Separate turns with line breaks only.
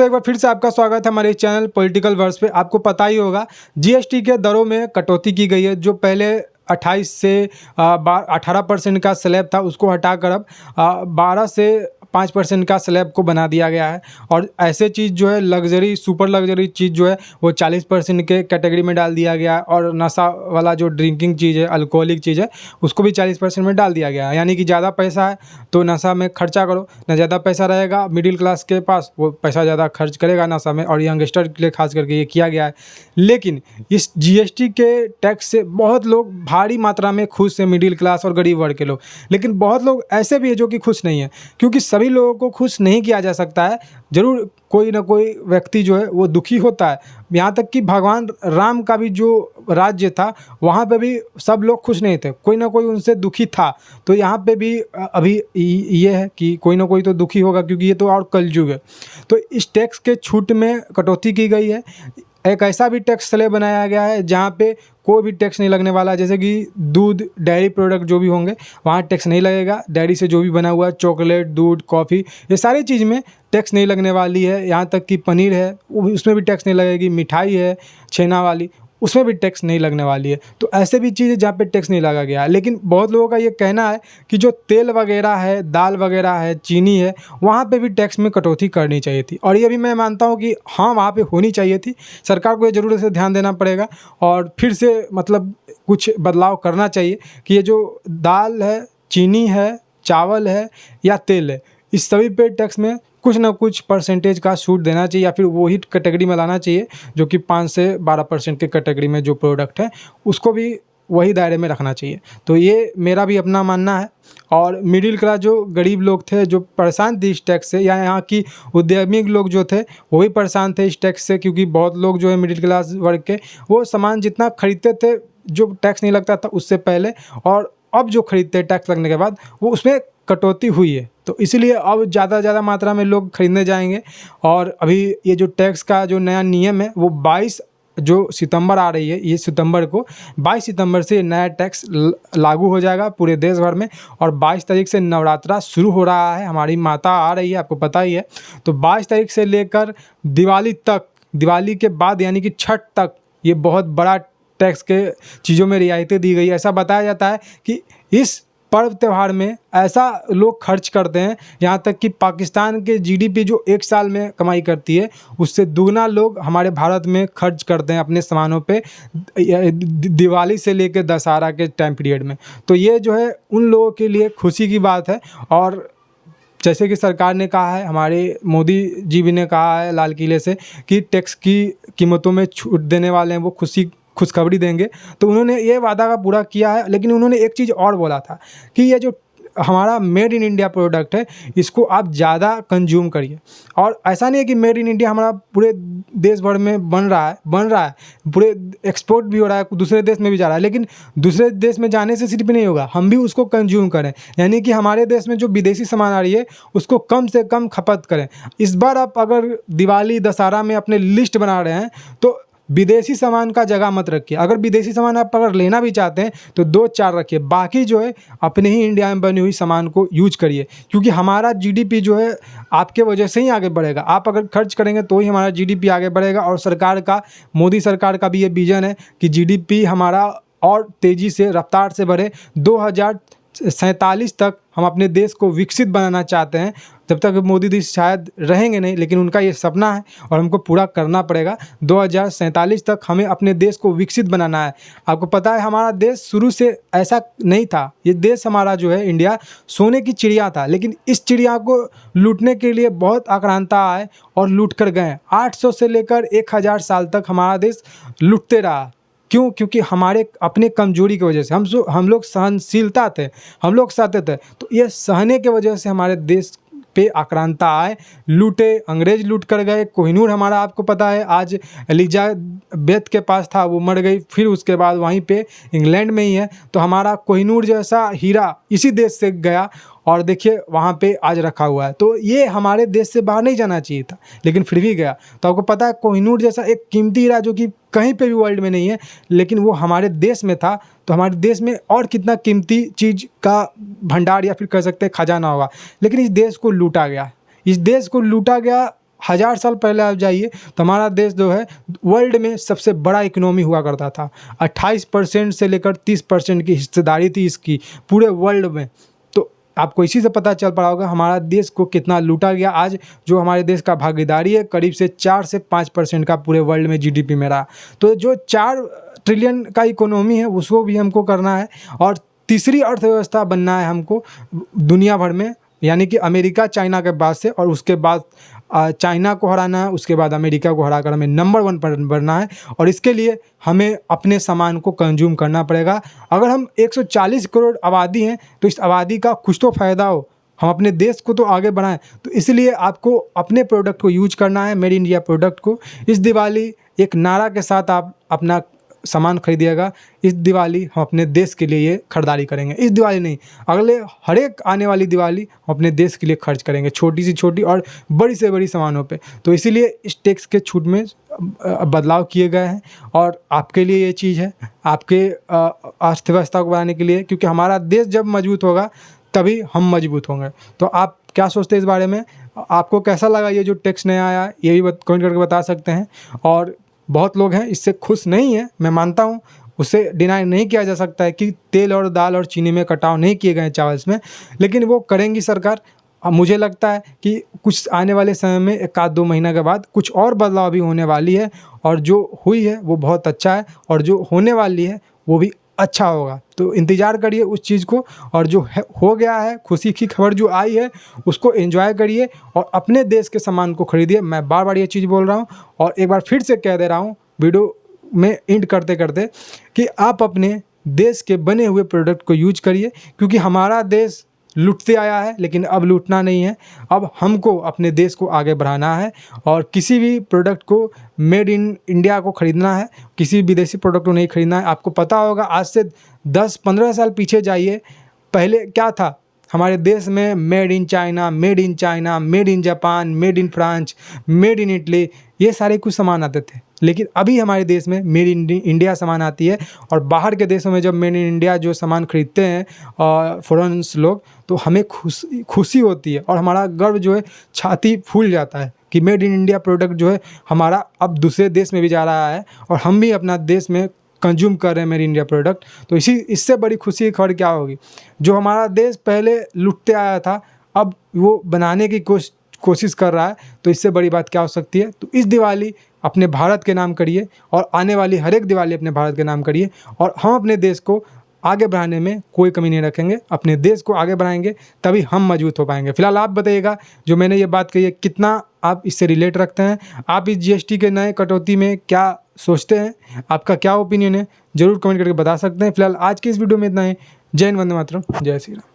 तो एक बार फिर से आपका स्वागत है हमारे चैनल पॉलिटिकल वर्स पे। आपको पता ही होगा जीएसटी के दरों में कटौती की गई है। जो पहले 28 से 18% का स्लैब था उसको हटाकर अब 12 से 5% का स्लैब को बना दिया गया है। और ऐसे चीज़ जो है लग्जरी सुपर लग्जरी चीज़ जो है वो 40% के कैटेगरी में डाल दिया गया है। और नशा वाला जो ड्रिंकिंग चीज़ है, अल्कोहलिक चीज़ है, उसको भी 40% में डाल दिया गया है। यानी कि ज़्यादा पैसा है तो नशा में खर्चा करो, ना ज़्यादा पैसा रहेगा मिडिल क्लास के पास वो पैसा ज़्यादा खर्च करेगा नशा में। और यंगस्टर के लिए खास करके ये किया गया है। लेकिन इस जीएसटी के टैक्स से बहुत लोग भारी मात्रा में खुश हैं, मिडिल क्लास और गरीब वर्ग के लोग। लेकिन बहुत लोग ऐसे भी हैं जो कि खुश नहीं हैं, क्योंकि सभी लोगों को खुश नहीं किया जा सकता है। ज़रूर कोई ना कोई व्यक्ति जो है वो दुखी होता है। यहाँ तक कि भगवान राम का भी जो राज्य था वहाँ पे भी सब लोग खुश नहीं थे, कोई ना कोई उनसे दुखी था। तो यहाँ पे भी अभी ये है कि कोई ना कोई तो दुखी होगा, क्योंकि ये तो और कलयुग है। तो इस टैक्स के छूट में कटौती की गई है। एक ऐसा भी टैक्स स्लैब बनाया गया है जहाँ पे कोई भी टैक्स नहीं लगने वाला है। जैसे कि दूध, डेयरी प्रोडक्ट जो भी होंगे वहाँ टैक्स नहीं लगेगा। डेयरी से जो भी बना हुआ है चॉकलेट, दूध, कॉफ़ी, ये सारी चीज़ में टैक्स नहीं लगने वाली है। यहाँ तक कि पनीर है वो भी, उसमें भी टैक्स नहीं लगेगी। मिठाई है छेना वाली, उसमें भी टैक्स नहीं लगने वाली है। तो ऐसे भी चीज़ है जहाँ पे टैक्स नहीं लगा गया है। लेकिन बहुत लोगों का ये कहना है कि जो तेल वगैरह है, दाल वगैरह है, चीनी है, वहाँ पे भी टैक्स में कटौती करनी चाहिए थी। और ये भी मैं मानता हूँ कि हाँ, वहाँ पे होनी चाहिए थी। सरकार को ये ज़रूर से ध्यान देना पड़ेगा और फिर से मतलब कुछ बदलाव करना चाहिए कि ये जो दाल है, चीनी है, चावल है या तेल है, इस सभी पे टैक्स में कुछ ना कुछ परसेंटेज का छूट देना चाहिए, या फिर वही कैटेगरी में लाना चाहिए जो कि 5 से 12% के कैटेगरी में जो प्रोडक्ट है उसको भी वही दायरे में रखना चाहिए। तो ये मेरा भी अपना मानना है। और मिडिल क्लास जो गरीब लोग थे जो परेशान थे इस टैक्स से, या यहाँ की उद्यमी लोग जो थे वो भी परेशान थे इस टैक्स से, क्योंकि बहुत लोग जो है मिडिल क्लास वर्ग के वो सामान जितना खरीदते थे जो टैक्स नहीं लगता था उससे पहले, और अब जो खरीदते हैं टैक्स लगने के बाद वो उसमें कटौती हुई है। तो इसीलिए अब ज़्यादा मात्रा में लोग खरीदने जाएंगे। और अभी ये जो टैक्स का जो नया नियम है वो 22 जो सितंबर आ रही है, ये सितंबर को 22 सितंबर से नया टैक्स लागू हो जाएगा पूरे देश भर में। और 22 तारीख से नवरात्रा शुरू हो रहा है, हमारी माता आ रही है, आपको पता ही है। तो 22 तारीख से लेकर दिवाली तक, दिवाली के बाद यानी कि छठ तक ये बहुत बड़ा टैक्स के चीज़ों में रियायतें दी गई। ऐसा बताया जाता है कि इस पर्व त्यौहार में ऐसा लोग खर्च करते हैं, यहाँ तक कि पाकिस्तान के जीडीपी जो एक साल में कमाई करती है उससे दुगना लोग हमारे भारत में खर्च करते हैं अपने सामानों पे दिवाली से लेकर दशहरा के टाइम पीरियड में। तो ये जो है उन लोगों के लिए खुशी की बात है। और जैसे कि सरकार ने कहा है, हमारे मोदी जी भी ने कहा है लाल किले से कि टैक्स की कीमतों में छूट देने वाले हैं, वो खुशखबरी देंगे। तो उन्होंने ये वादा का पूरा किया है। लेकिन उन्होंने एक चीज़ और बोला था कि ये जो हमारा मेड इन इंडिया प्रोडक्ट है इसको आप ज़्यादा कंज्यूम करिए। और ऐसा नहीं है कि मेड इन इंडिया हमारा पूरे देश भर में बन रहा है, पूरे एक्सपोर्ट भी हो रहा है, दूसरे देश में भी जा रहा है। लेकिन दूसरे देश में जाने से सिर्फ नहीं होगा, हम भी उसको कंज्यूम करें। यानी कि हमारे देश में जो विदेशी सामान आ रही है उसको कम से कम खपत करें। इस बार आप अगर दिवाली दशहरा में अपने लिस्ट बना रहे हैं तो विदेशी सामान का जगह मत रखिए। अगर विदेशी सामान आप अगर लेना भी चाहते हैं तो 2-4 रखिए, बाकी जो है अपने ही इंडिया में बनी हुई सामान को यूज करिए। क्योंकि हमारा जीडीपी जो है आपके वजह से ही आगे बढ़ेगा। आप अगर खर्च करेंगे तो ही हमारा जीडीपी आगे बढ़ेगा। और सरकार का, मोदी सरकार का भी ये विजन है कि जीडीपी हमारा और तेज़ी से रफ्तार से बढ़े। 2047 तक हम अपने देश को विकसित बनाना चाहते हैं। जब तक मोदी जी शायद रहेंगे नहीं, लेकिन उनका ये सपना है और हमको पूरा करना पड़ेगा। 2047 तक हमें अपने देश को विकसित बनाना है। आपको पता है हमारा देश शुरू से ऐसा नहीं था। ये देश हमारा जो है इंडिया सोने की चिड़िया था, लेकिन इस चिड़िया को लूटने के लिए बहुत आक्रांता आए और लूट कर गए। 800 से लेकर 1000 साल तक हमारा देश लूटते रहा। क्यों? क्योंकि हमारे अपने कमजोरी की वजह से हम लोग सहनशीलता थे, हम लोग सहते थे। तो ये सहने की वजह से हमारे देश पे आक्रांता आए, लूटे, अंग्रेज लूट कर गए। कोहिनूर हमारा आपको पता है आज एलिजाबेथ के पास था, वो मर गई, फिर उसके बाद वहीं पे इंग्लैंड में ही है। तो हमारा कोहिनूर जैसा हीरा इसी देश से गया और देखिए वहाँ पे आज रखा हुआ है। तो ये हमारे देश से बाहर नहीं जाना चाहिए था, लेकिन फिर भी गया। तो आपको पता है कोहिनूर जैसा एक कीमती हीरा जो कि कहीं पे भी वर्ल्ड में नहीं है, लेकिन वो हमारे देश में था। तो हमारे देश में और कितना कीमती चीज़ का भंडार या फिर कह सकते हैं खजाना होगा। लेकिन इस देश को लूटा गया, इस देश को लूटा गया। 1000 साल पहले आप जाइए तो हमारा देश जो है वर्ल्ड में सबसे बड़ा इकोनॉमी हुआ करता था। 28% से लेकर 30% की हिस्सेदारी थी इसकी पूरे वर्ल्ड में। तो आपको इसी से पता चल पड़ा होगा हमारा देश को कितना लूटा गया। आज जो हमारे देश का भागीदारी है करीब से 4 से 5% का पूरे वर्ल्ड में जीडीपी में रहा। तो जो 4 ट्रिलियन का इकोनॉमी है उसको भी हमको करना है और तीसरी अर्थव्यवस्था बनना है हमको दुनिया भर में, यानी कि अमेरिका चाइना के बाद से, और उसके बाद चाइना को हराना है, उसके बाद अमेरिका को हराकर हमें नंबर 1 पर बनना है। और इसके लिए हमें अपने सामान को कंज्यूम करना पड़ेगा। अगर हम 140 करोड़ आबादी हैं तो इस आबादी का कुछ तो फ़ायदा हो, हम अपने देश को तो आगे बढ़ाएं। तो इसलिए आपको अपने प्रोडक्ट को यूज करना है, मेड इंडिया प्रोडक्ट को। इस दिवाली एक नारा के साथ आप अपना सामान खरीदिएगा। इस दिवाली हम अपने देश के लिए ये खरीदारी करेंगे। इस दिवाली नहीं, अगले हर एक आने वाली दिवाली हम अपने देश के लिए खर्च करेंगे, छोटी से छोटी और बड़ी से बड़ी सामानों पे। तो इसीलिए इस टैक्स के छूट में बदलाव किए गए हैं और आपके लिए ये चीज़ है, आपके अर्थव्यवस्था को बढ़ाने के लिए, क्योंकि हमारा देश जब मजबूत होगा तभी हम मजबूत होंगे। तो आप क्या सोचते हैं इस बारे में? आपको कैसा लगा ये जो टैक्स नया आया, ये भी कमेंट करके बता सकते हैं। और बहुत लोग हैं इससे खुश नहीं हैं, मैं मानता हूँ, उसे डिनाई नहीं किया जा सकता है कि तेल और दाल और चीनी में कटाव नहीं किए गए चावल में, लेकिन वो करेंगी सरकार। अब मुझे लगता है कि कुछ आने वाले समय में 1-2 महीना के बाद कुछ और बदलाव भी होने वाली है, और जो हुई है वो बहुत अच्छा है और जो होने वाली है वो भी अच्छा होगा। तो इंतज़ार करिए उस चीज़ को, और जो है हो गया है, खुशी की खबर जो आई है उसको एंजॉय करिए और अपने देश के सामान को खरीदिए। मैं बार बार ये चीज़ बोल रहा हूँ और एक बार फिर से कह दे रहा हूँ वीडियो में एंड करते करते कि आप अपने देश के बने हुए प्रोडक्ट को यूज करिए, क्योंकि हमारा देश लूटते आया है लेकिन अब लूटना नहीं है। अब हमको अपने देश को आगे बढ़ाना है और किसी भी प्रोडक्ट को मेड इन इंडिया को ख़रीदना है, किसी विदेशी प्रोडक्ट को नहीं खरीदना है। आपको पता होगा आज से 10-15 साल पीछे जाइए, पहले क्या था हमारे देश में? Made in China, made in China, made in Japan, made in France, made in Italy, ये सारे कुछ सामान आते थे। लेकिन अभी हमारे देश में मेड इन इंडिया सामान आती है, और बाहर के देशों में जब मेड इन इंडिया जो सामान खरीदते हैं फॉरेनर्स लोग, तो हमें खुशी होती है और हमारा गर्व जो है छाती फूल जाता है कि मेड इन इंडिया प्रोडक्ट जो है हमारा अब दूसरे देश में भी जा रहा है और हम भी अपना देश में कंज्यूम कर रहे हैं मेड इन इंडिया प्रोडक्ट। तो इससे बड़ी खुशी की खबर क्या होगी? जो हमारा देश पहले लूटते आया था अब वो बनाने की कोशिश कर रहा है, तो इससे बड़ी बात क्या हो सकती है? तो इस दिवाली अपने भारत के नाम करिए और आने वाली हर एक दिवाली अपने भारत के नाम करिए, और हम अपने देश को आगे बढ़ाने में कोई कमी नहीं रखेंगे। अपने देश को आगे बढ़ाएंगे तभी हम मजबूत हो पाएंगे। फिलहाल आप बताइएगा जो मैंने ये बात कही है कितना आप इससे रिलेट रखते हैं? आप इस जीएसटी के नए कटौती में क्या सोचते हैं? आपका क्या ओपिनियन है? ज़रूर कमेंट करके बता सकते हैं। फिलहाल आज की इस वीडियो में इतना ही। जय हिंद, वंदे मातरम, जय श्री राम।